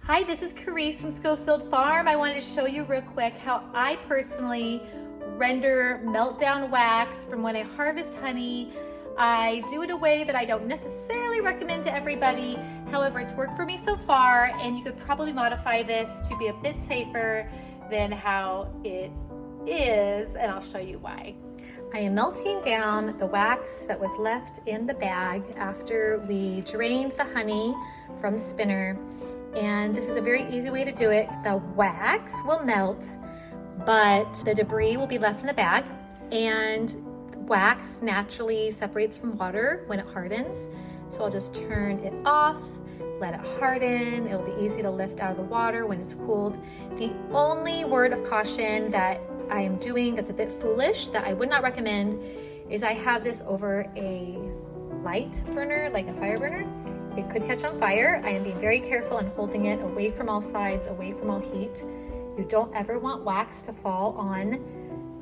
Hi, this is Carice from Scofield Farm. I wanted to show you real quick how I personally render meltdown wax from when I harvest honey. I do it a way that I don't necessarily recommend to everybody. However, it's worked for me so far, and you could probably modify this to be a bit safer than how it is, and I'll show you why. I am melting down the wax that was left in the bag after we drained the honey from the spinner. And this is a very easy way to do it. The wax will melt, but the debris will be left in the bag, and wax naturally separates from water when it hardens. So I'll just turn it off, let it harden. It'll be easy to lift out of the water when it's cooled. The only word of caution that I am doing that's a bit foolish, that I would not recommend, is I have this over a light burner, like a fire burner. It could catch on fire. I am being very careful and holding it away from all sides, away from all heat. You don't ever want wax to fall on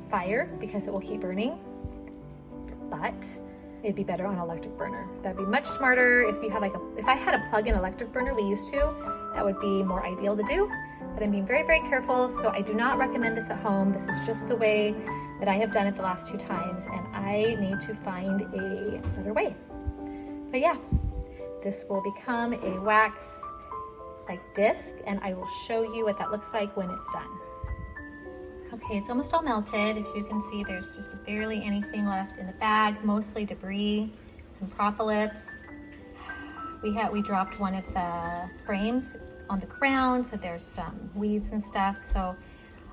fire because it will keep burning, but it'd be better on an electric burner. That'd be much smarter. If I had a plug-in electric burner, we used to, that would be more ideal to do. But I'm being very, very careful, so I do not recommend this at home. This is just the way that I have done it the last 2 times, and I need to find a better way. But yeah, this will become a wax like disc, and I will show you what that looks like when it's done. Okay, it's almost all melted. If you can see, there's just barely anything left in the bag, mostly debris, some propolis. We dropped one of the frames on the ground, so there's some weeds and stuff. So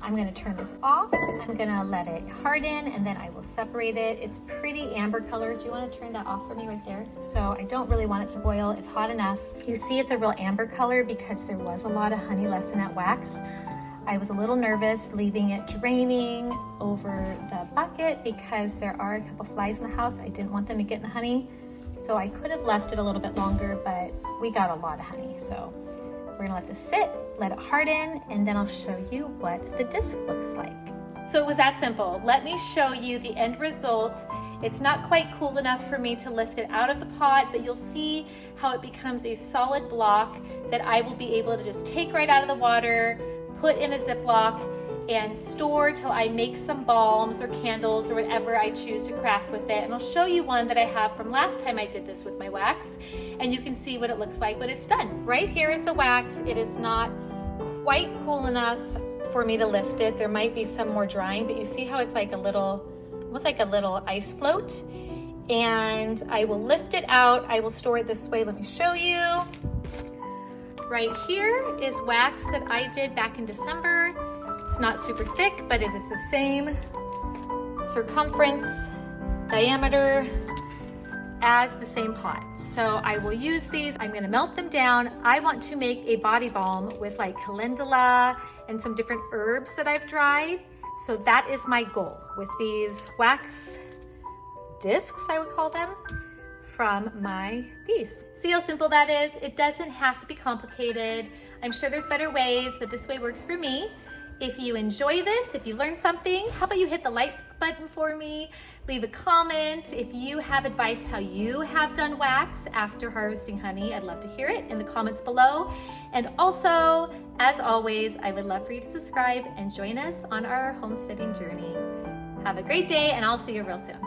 I'm gonna turn this off. I'm gonna let it harden, and then I will separate it. It's pretty amber colored. Do you wanna turn that off for me right there? So I don't really want it to boil. It's hot enough. You see it's a real amber color because there was a lot of honey left in that wax. I was a little nervous leaving it draining over the bucket because there are a couple flies in the house. I didn't want them to get in the honey. So I could have left it a little bit longer, but we got a lot of honey. So we're gonna let this sit, let it harden, and then I'll show you what the disc looks like. So it was that simple. Let me show you the end result. It's not quite cool enough for me to lift it out of the pot, but you'll see how it becomes a solid block that I will be able to just take right out of the water, put in a Ziploc, and store till I make some balms or candles or whatever I choose to craft with it. And I'll show you one that I have from last time I did this with my wax, and you can see what it looks like when it's done. Right here is the wax. It is not quite cool enough for me to lift it. There might be some more drying, but you see how it's like almost like a little ice float. And I will lift it out. I will store it this way. Let me show you. Right here is wax that I did back in December. It's not super thick, but it is the same circumference, diameter as the same pot. So I will use these. I'm gonna melt them down. I want to make a body balm with like calendula and some different herbs that I've dried. So that is my goal with these wax discs, I would call them, from my bees. See how simple that is? It doesn't have to be complicated. I'm sure there's better ways, but this way works for me. If you enjoy this, if you learned something, how about you hit the like button for me? Leave a comment. If you have advice how you have done wax after harvesting honey, I'd love to hear it in the comments below. And also, as always, I would love for you to subscribe and join us on our homesteading journey. Have a great day, and I'll see you real soon.